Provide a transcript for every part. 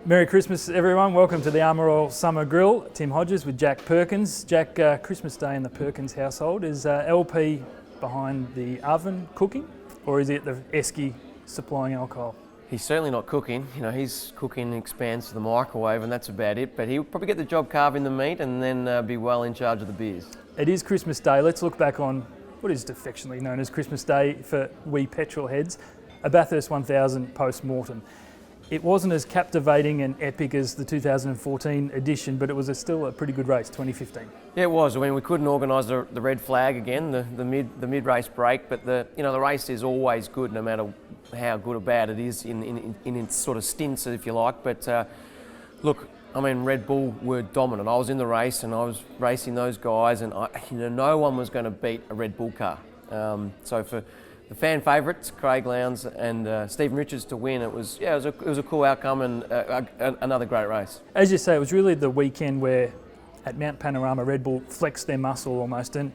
Merry Christmas everyone, welcome to the Armour Oil Summer Grill. Tim Hodges with Jack Perkins. Jack, Christmas Day in the Perkins household, is LP behind the oven cooking, or is it the esky supplying alcohol? He's certainly not cooking. You know, he's cooking expands to the microwave and that's about it, but he'll probably get the job carving the meat and then be well in charge of the beers. It is Christmas Day. Let's look back on what is affectionately known as Christmas Day for we petrol heads, a Bathurst 1000 post-mortem. It wasn't as captivating and epic as the 2014 edition, but it was still a pretty good race, 2015. Yeah, it was. I mean, we couldn't organise the red flag again, the mid-race break, but the race is always good, no matter how good or bad it is in its sort of stints, if you like. But look, I mean, Red Bull were dominant. I was in the race and I was racing those guys, and no one was going to beat a Red Bull car. So for the fan favourites, Craig Lowndes and Stephen Richards to win, it was a cool outcome and another great race. As you say, it was really the weekend where at Mount Panorama Red Bull flexed their muscle almost, and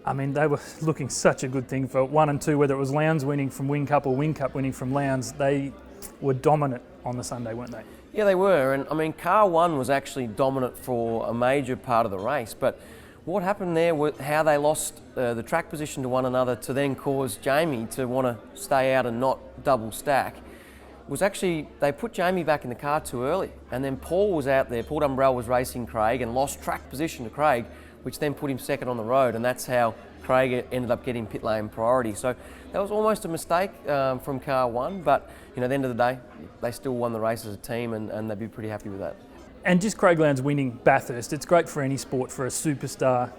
I mean they were looking such a good thing for 1 and 2, whether it was Lowndes winning from Wing Cup or Wing Cup winning from Lowndes. They were dominant on the Sunday, weren't they? Yeah, they were, and I mean car 1 was actually dominant for a major part of the race, but what happened there was how they lost the track position to one another to then cause Jamie to want to stay out and not double stack. Was actually, they put Jamie back in the car too early, and then Paul was out there, Paul Dumbrell was racing Craig and lost track position to Craig, which then put him second on the road, and that's how Craig ended up getting pit lane priority. So that was almost a mistake from car 1, but you know, at the end of the day, they still won the race as a team, and they'd be pretty happy with that. And just Craig Lowndes winning Bathurst, it's great for any sport for a superstar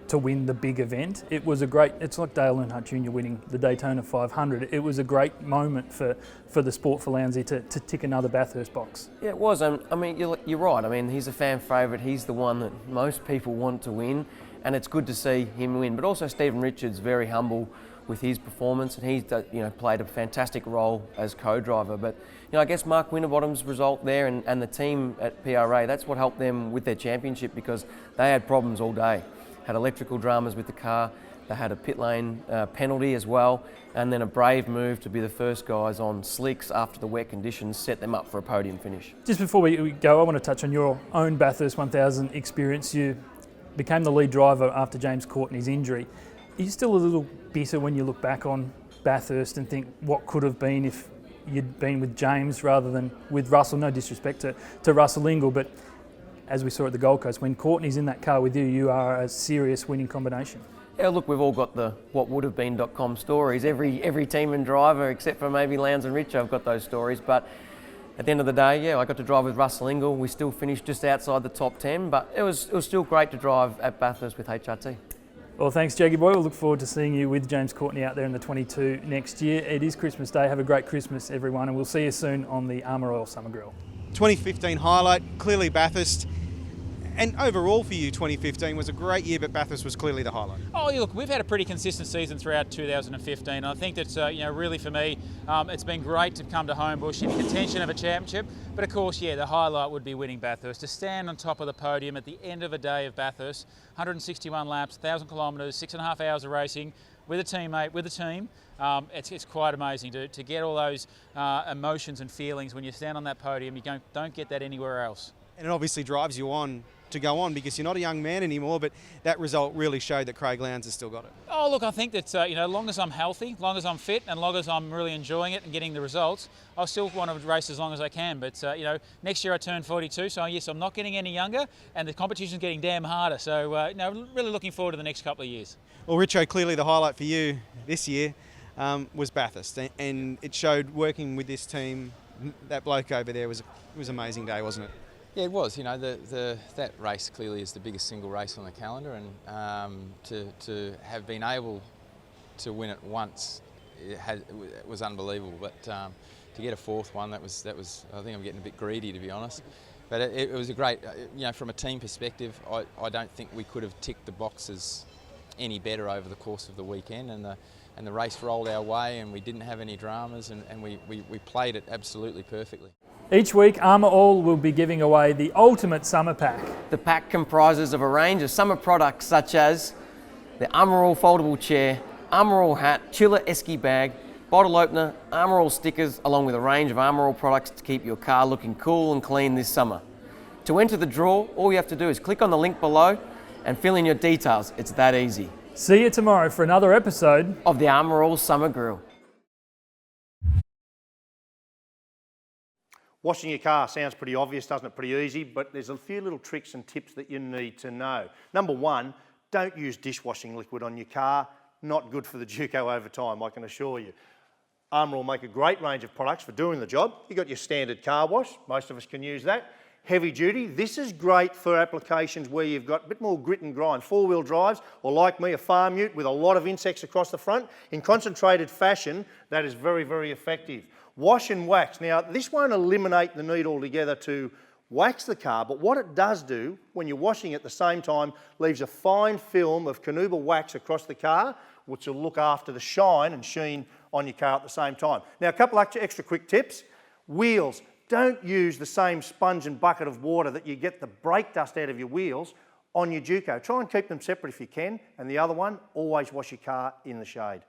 to win the big event. It's like Dale Earnhardt Jr. winning the Daytona 500. It was a great moment for the sport for Lowndesy to tick another Bathurst box. Yeah, it was. I mean, you're right. I mean, he's a fan favourite. He's the one that most people want to win, and it's good to see him win. But also Stephen Richards, very humble with his performance, and he's played a fantastic role as co-driver. But I guess Mark Winterbottom's result there and the team at PRA, that's what helped them with their championship, because they had problems all day. Had electrical dramas with the car, they had a pit lane penalty as well, and then a brave move to be the first guys on slicks after the wet conditions set them up for a podium finish. Just before we go, I want to touch on your own Bathurst 1000 experience. You became the lead driver after James Courtney's injury. Are you still a little bitter when you look back on Bathurst and think what could have been if you'd been with James rather than with Russell? No disrespect to Russell Ingall, but as we saw at the Gold Coast, when Courtney's in that car with you, you are a serious winning combination. Yeah, look, we've all got the whatwouldhavebeen.com stories. Every team and driver, except for maybe Lowndes and Rich, have got those stories. But at the end of the day, yeah, I got to drive with Russell Ingall. We still finished just outside the top 10, but it was still great to drive at Bathurst with HRT. Well, thanks, Jaggy boy. We'll look forward to seeing you with James Courtney out there in the 22 next year. It is Christmas Day. Have a great Christmas, everyone, and we'll see you soon on the Armour Oil Summer Grill. 2015 highlight, clearly Bathurst. And overall for you, 2015 was a great year, but Bathurst was clearly the highlight. Oh, look, we've had a pretty consistent season throughout 2015. I think that's, really for me, it's been great to come to Homebush in contention of a championship. But of course, yeah, the highlight would be winning Bathurst. To stand on top of the podium at the end of a day of Bathurst, 161 laps, 1,000 kilometres, 6.5 hours of racing, with a teammate, with a team, it's quite amazing to get all those emotions and feelings when you stand on that podium. You don't get that anywhere else. And it obviously drives you on to go on, because you're not a young man anymore, but that result really showed that Craig Lowndes has still got it. Oh, look, I think that, long as I'm healthy, long as I'm fit, and long as I'm really enjoying it and getting the results, I'll still want to race as long as I can. But, next year I turn 42, so yes, I'm not getting any younger, and the competition's getting damn harder. So, really looking forward to the next couple of years. Well, Richo, clearly the highlight for you this year was Bathurst, and it showed working with this team. That bloke over there was an amazing day, wasn't it? Yeah, it was. That race clearly is the biggest single race on the calendar, and to have been able to win it once, it was unbelievable. But to get a fourth one, that was. I think I'm getting a bit greedy, to be honest. But it was a great. From a team perspective, I don't think we could have ticked the boxes any better over the course of the weekend, and the race rolled our way, and we didn't have any dramas, and we played it absolutely perfectly. Each week, Armour Oil will be giving away the ultimate summer pack. The pack comprises of a range of summer products such as the Armour All foldable chair, Armour All hat, chiller esky bag, bottle opener, Armour All stickers, along with a range of Armour All products to keep your car looking cool and clean this summer. To enter the draw, all you have to do is click on the link below and fill in your details. It's that easy. See you tomorrow for another episode Of the Armour All Summer Grill. Washing your car sounds pretty obvious, doesn't it? Pretty easy, but there's a few little tricks and tips that you need to know. Number one, don't use dishwashing liquid on your car. Not good for the Duco over time, I can assure you. Armour will make a great range of products for doing the job. You've got your standard car wash, most of us can use that. Heavy duty, this is great for applications where you've got a bit more grit and grind, four-wheel drives, or like me, a farm ute with a lot of insects across the front. In concentrated fashion, that is very, very effective. Wash and wax. Now, this won't eliminate the need altogether to wax the car, but what it does do, when you're washing at the same time, leaves a fine film of carnauba wax across the car, which will look after the shine and sheen on your car at the same time. Now, a couple extra quick tips. Wheels. Don't use the same sponge and bucket of water that you get the brake dust out of your wheels on your Duco. Try and keep them separate if you can. And the other one, always wash your car in the shade.